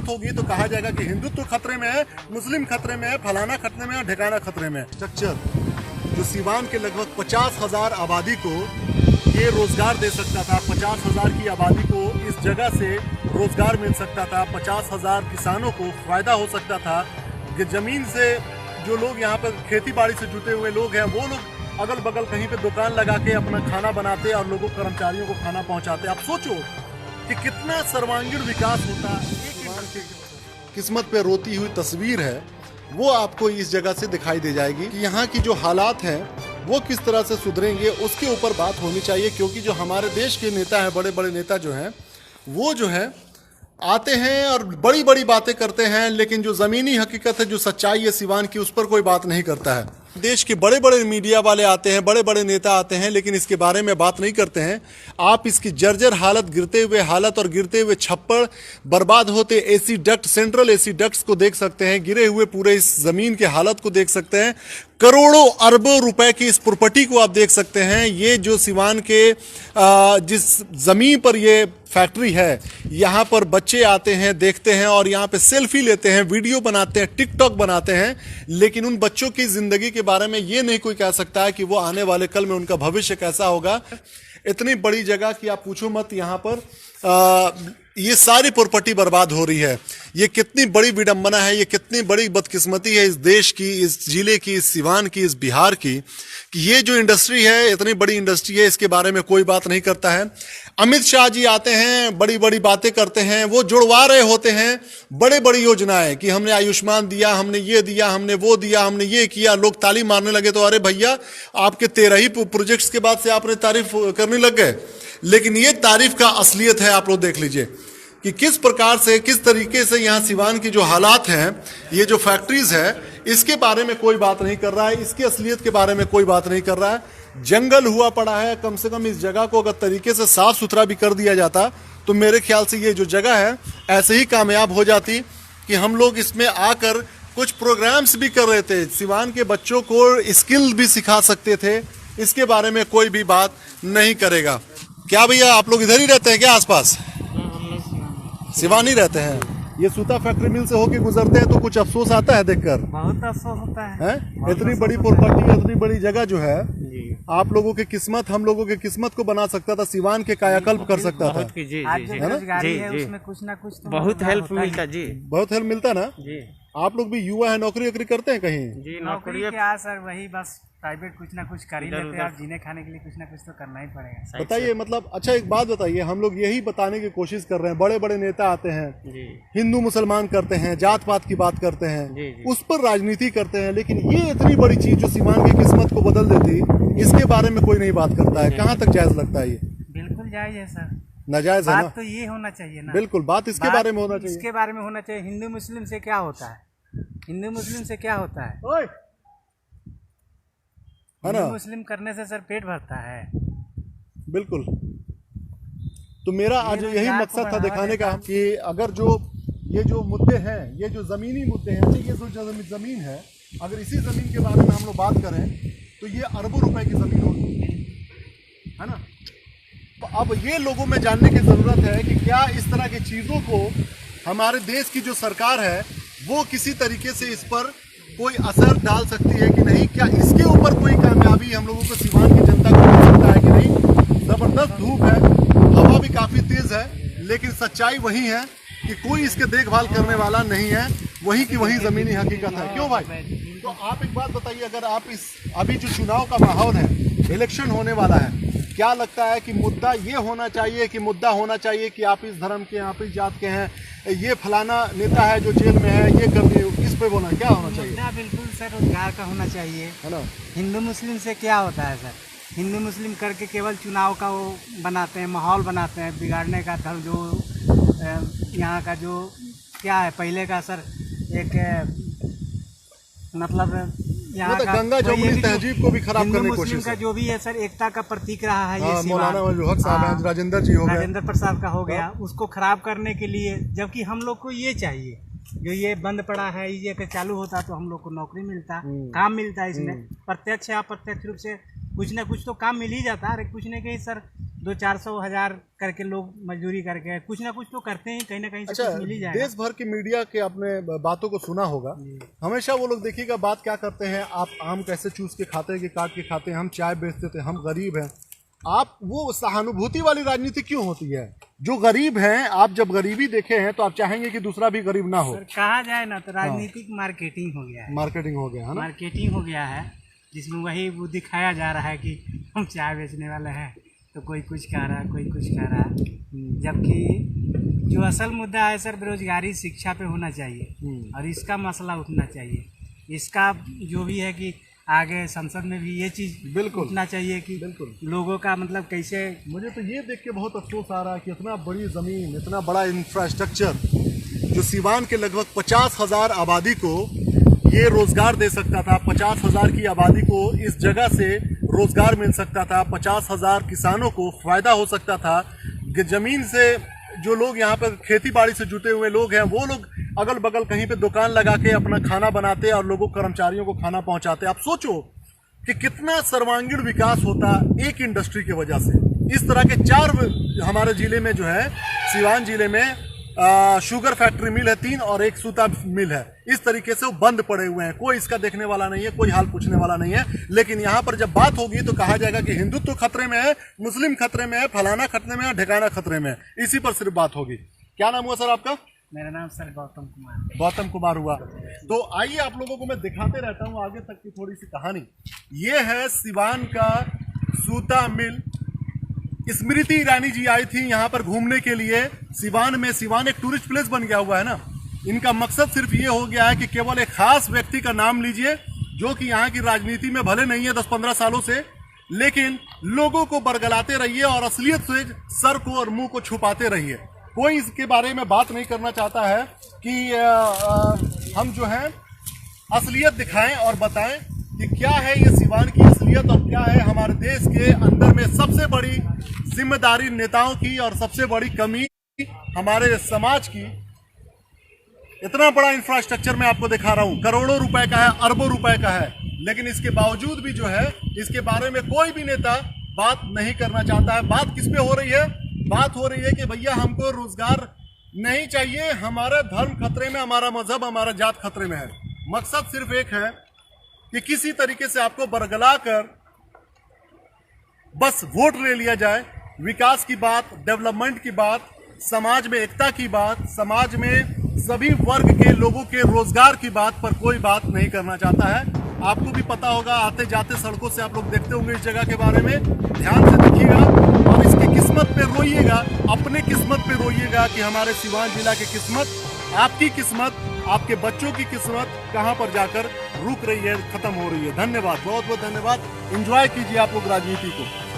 बात होगी तो कहा जाएगा कि हिंदुत्व खतरे में है, मुस्लिम खतरे में है, फलाना खतरे में है, ढिकाना खतरे में है। स्ट्रक्चर जो सीवान के लगभग 50,000 आबादी को ये रोजगार दे सकता था, 50,000 की आबादी को इस जगह से रोजगार मिल सकता था, 50,000 किसानों को फायदा हो सकता था कि जमीन से जो लोग यहाँ पर खेती बाड़ी से जुटे हुए लोग हैं वो लोग अगल बगल कहीं पे दुकान लगा के अपना खाना बनाते और लोगों कर्मचारियों को खाना पहुँचाते। आप सोचो कि कितना सर्वांगीण विकास होता। किस्मत पे रोती हुई तस्वीर है वो आपको इस जगह से दिखाई दे जाएगी कि यहाँ की जो हालात हैं वो किस तरह से सुधरेंगे, उसके ऊपर बात होनी चाहिए। क्योंकि जो हमारे देश के नेता हैं, बड़े बड़े नेता जो हैं वो जो है आते हैं और बड़ी बड़ी बातें करते हैं, लेकिन जो ज़मीनी हकीकत है, जो सच्चाई है सिवान की, उस पर कोई बात नहीं करता है। देश के बड़े बड़े मीडिया वाले आते हैं, बड़े बड़े नेता आते हैं, लेकिन इसके बारे में बात नहीं करते हैं। आप इसकी जर्जर हालत, गिरते हुए हालत और गिरते हुए छप्पर, बर्बाद होते AC duct, central AC ducts को देख सकते हैं, गिरे हुए पूरे इस ज़मीन के हालत को देख सकते हैं, करोड़ों अरबों रुपए की इस प्रॉपर्टी को आप देख सकते हैं। ये जो सिवान के जिस ज़मीन पर ये फैक्ट्री है, यहाँ पर बच्चे आते हैं, देखते हैं और यहाँ पे सेल्फी लेते हैं, वीडियो बनाते हैं, टिकटॉक बनाते हैं, लेकिन उन बच्चों की ज़िंदगी के बारे में ये नहीं कोई कह सकता है कि वो आने वाले कल में उनका भविष्य कैसा होगा। इतनी बड़ी जगह कि आप पूछो मत, यहाँ पर ये सारी प्रॉपर्टी बर्बाद हो रही है। ये कितनी बड़ी विडंबना है, ये कितनी बड़ी बदकिस्मती है इस देश की, इस जिले की, इस सिवान की, इस बिहार की, कि ये जो इंडस्ट्री है, इतनी बड़ी इंडस्ट्री है, इसके बारे में कोई बात नहीं करता है। अमित शाह जी आते हैं, बड़ी बड़ी बातें करते हैं, वो जुड़वा रहे होते हैं बड़े बड़ी योजनाएं कि हमने आयुष्मान दिया, हमने ये दिया, हमने वो दिया, हमने ये किया। लोग ताली मारने लगे तो अरे भैया, आपके 13 ही प्रोजेक्ट्स के बाद से आपने तारीफ करने लग गए। लेकिन ये तारीफ का असलियत है, आप लोग देख लीजिए कि किस प्रकार से, किस तरीके से यहाँ सिवान की जो हालात हैं, ये जो फैक्ट्रीज है, इसके बारे में कोई बात नहीं कर रहा है, इसकी असलियत के बारे में कोई बात नहीं कर रहा है। जंगल हुआ पड़ा है, कम से कम इस जगह को अगर तरीके से साफ सुथरा भी कर दिया जाता तो मेरे ख्याल से ये जो जगह है ऐसे ही कामयाब हो जाती कि हम लोग इसमें आकर कुछ प्रोग्राम्स भी कर रहे थे, सिवान के बच्चों को स्किल भी सिखा सकते थे। इसके बारे में कोई भी बात नहीं करेगा। क्या भैया आप लोग इधर ही रहते हैं क्या आसपास? सिवान ही रहते हैं। ये सूता फैक्ट्री मिल से होके गुजरते हैं तो कुछ अफसोस आता है देखकर? बहुत अफसोस होता है। इतनी बड़ी प्रॉपर्टी, इतनी बड़ी जगह जो है, आप लोगों की किस्मत, हम लोगों की किस्मत को बना सकता था, सिवान के कायाकल्प कर सकता था। आज जो बेरोजगारी है उसमें कुछ ना कुछ तो बहुत हेल्प मिलता जी, बहुत हेल्प मिलता ना जी। आप लोग भी युवा है, नौकरी वोकरी करते हैं कहीं? जी नौकरी क्या सर, वही बस प्राइवेट कुछ ना कुछ कर ही लेते हैं। आप जीने खाने के लिए कुछ ना कुछ तो करना ही पड़ेगा। बताइए, मतलब अच्छा एक बात बताइए, हम लोग यही बताने की कोशिश कर रहे हैं, बड़े बड़े नेता आते हैं, हिंदू मुसलमान करते हैं, जात पात की बात करते हैं, उस पर राजनीति करते हैं, लेकिन ये इतनी बड़ी चीज जो सिवान की किस्मत को बदल देती, इसके बारे में कोई नहीं बात करता है। कहाँ तक जायज लगता है ये? बिल्कुल जायज है सर, नाजायज है ना? बात तो ये होना चाहिए ना। बिल्कुल, बात इसके बारे में होना चाहिए। इसके बारे में होना चाहिए। हिंदू मुस्लिम से क्या होता है? हिंदू मुस्लिम से क्या होता है? हिंदू मुस्लिम करने से सर पेट भरता है। बिल्कुल। तो मेरा आज यही मकसद था दिखाने का कि अगर जो ये जो मुद्दे हैं, ये जो ज़मीनी मुद्दे हैं, ये जो ज़मीन है, अगर इसी ज़मीन के बारे में हम लोग बात करें तो ये अरबों रुपए की ज़मीन होगी, है ना? तो अब ये लोगों में जानने की ज़रूरत है कि क्या इस तरह की चीज़ों को हमारे देश की जो सरकार है वो किसी तरीके से इस पर कोई असर डाल सकती है कि नहीं? क्या इसके ऊपर कोई कामयाबी हम लोगों को, सिवान की जनता को मिल सकता है कि नहीं? ज़बरदस्त धूप है, हवा भी काफ़ी तेज़ है, लेकिन सच्चाई वही है कि कोई इसके देखभाल करने वाला नहीं है। वही की वही ज़मीनी हकीकत है। क्यों भाई? तो आप एक बात बताइए, अगर आप इस अभी जो चुनाव का माहौल है, इलेक्शन होने वाला है, क्या लगता है कि मुद्दा ये होना चाहिए कि कि आप इस धर्म के, आप इस जात के हैं, ये फलाना नेता है जो जेल में है, ये कर दिए, इस पे बोलना क्या होना चाहिए? मुद्दा बिल्कुल सर रोजगार का होना चाहिए, है ना? हिंदू मुस्लिम से क्या होता है सर? हिंदू मुस्लिम करके केवल चुनाव का वो बनाते हैं, माहौल बनाते हैं, बिगाड़ने का धर्म जो यहाँ का जो क्या है पहले का सर, एक मतलब यहाँ का गंगा जमुनी तहजीब को भी खराब करने की कोशिश मुस्लिम का जो भी है सर, एकता का प्रतीक रहा है ये मौलाना हक साहब हैं, राजेंद्र जी हो गए, राजेंद्र प्रसाद का हो गया, उसको खराब करने के लिए। जबकि हम लोग को ये चाहिए, जो ये बंद पड़ा है, ये अगर चालू होता तो हम लोग को नौकरी मिलता, काम मिलता, इसमें प्रत्यक्ष या अप्रत्यक्ष रूप से कुछ ना कुछ तो काम मिल ही जाता है। कुछ नहीं कहीं सर, 200-400 हज़ार करके लोग मजदूरी करके कुछ ना कुछ तो करते हैं, कहीं ना कहीं से अच्छा, कुछ मिल ही जाएगा। देश भर की मीडिया के आपने बातों को सुना होगा, हमेशा वो लोग देखिएगा बात क्या करते हैं, आप आम कैसे चूस के खाते हैं कि काट के खाते हैं, हम चाय बेचते थे, हम गरीब हैं। आप वो सहानुभूति वाली राजनीति क्यों होती है? जो गरीब हैं, आप जब गरीबी देखे हैं तो आप चाहेंगे कि दूसरा भी गरीब ना हो। सर कहा जाए ना तो राजनीतिक मार्केटिंग हो गया है, मार्केटिंग हो गया है ना। मार्केटिंग हो गया है, जिसमें वही वो दिखाया जा रहा है कि हम चाय बेचने वाले हैं तो कोई कुछ कह रहा है, कोई कुछ कह रहा है, जबकि जो असल मुद्दा है सर बेरोजगारी शिक्षा पे होना चाहिए और इसका मसला उठना चाहिए। इसका जो भी है कि आगे संसद में भी ये चीज़ बिल्कुल उठना चाहिए कि बिल्कुल लोगों का मतलब कैसे। मुझे तो ये देख के बहुत अफसोस आ रहा है कि इतना बड़ी ज़मीन, इतना बड़ा इंफ्रास्ट्रक्चर जो सीवान के लगभग 50,000 आबादी को ये रोजगार दे सकता था, 50,000 की आबादी को इस जगह से रोजगार मिल सकता था, 50,000 किसानों को फायदा हो सकता था। जमीन से जो लोग यहाँ पर खेती बाड़ी से जुटे हुए लोग हैं, वो लोग अगल बगल कहीं पे दुकान लगा के अपना खाना बनाते और लोगों कर्मचारियों को खाना पहुंचाते। आप सोचो कि कितना सर्वांगीण विकास होता एक इंडस्ट्री की वजह से। इस तरह के 4 हमारे जिले में जो है, सीवान जिले में शुगर फैक्ट्री मिल है 3 और 1 सूता मिल है। इस तरीके से वो बंद पड़े हुए हैं, कोई इसका देखने वाला नहीं है, कोई हाल पूछने वाला नहीं है। लेकिन यहाँ पर जब बात होगी तो कहा जाएगा कि हिंदुत्व खतरे में है, मुस्लिम खतरे में है, फलाना खतरे में है, ढिकाना खतरे में है। इसी पर सिर्फ बात होगी। क्या नाम हुआ सर आपका? मेरा नाम सर गौतम कुमार। गौतम कुमार हुआ। तो आइए आप लोगों को मैं दिखाते रहता हूँ आगे तक की थोड़ी सी कहानी। ये है सिवान का सूता मिल। स्मृति ईरानी जी आई थी यहाँ पर घूमने के लिए सिवान में। सिवान एक टूरिस्ट प्लेस बन गया हुआ है ना। इनका मकसद सिर्फ ये हो गया है कि केवल एक खास व्यक्ति का नाम लीजिए जो कि यहाँ की राजनीति में भले नहीं है 10-15 सालों से, लेकिन लोगों को बरगलाते रहिए और असलियत से सर को और मुंह को छुपाते रहिए। कोई इसके बारे में बात नहीं करना चाहता है कि हम जो है असलियत दिखाएं और बताएं कि क्या है ये सिवान की असलियत और क्या है हमारे देश के अंदर में सबसे बड़ी जिम्मेदारी नेताओं की और सबसे बड़ी कमी हमारे समाज की। इतना बड़ा इंफ्रास्ट्रक्चर मैं आपको दिखा रहा हूं, करोड़ों रुपए का है, अरबों रुपए का है, लेकिन इसके बावजूद भी जो है इसके बारे में कोई भी नेता बात नहीं करना चाहता है। बात किस पे हो रही है? बात हो रही है कि भैया हमको रोजगार नहीं चाहिए, हमारा धर्म खतरे में, हमारा मजहब, हमारा जात खतरे में है। मकसद सिर्फ एक है कि किसी तरीके से आपको बरगला कर बस वोट ले लिया जाए। विकास की बात, डेवलपमेंट की बात, समाज में एकता की बात, समाज में सभी वर्ग के लोगों के रोजगार की बात पर कोई बात नहीं करना चाहता है। आपको भी पता होगा, आते जाते सड़कों से आप लोग देखते होंगे इस जगह के बारे में। ध्यान से देखिएगा और इसकी किस्मत पे रोइएगा, अपने किस्मत पे रोइएगा कि हमारे सिवान जिला की किस्मत, आपकी किस्मत, आपके बच्चों की किस्मत कहां पर जाकर रुक रही है, खत्म हो रही है। धन्यवाद, बहुत बहुत धन्यवाद। एंजॉय कीजिए आप लोग राजनीति को।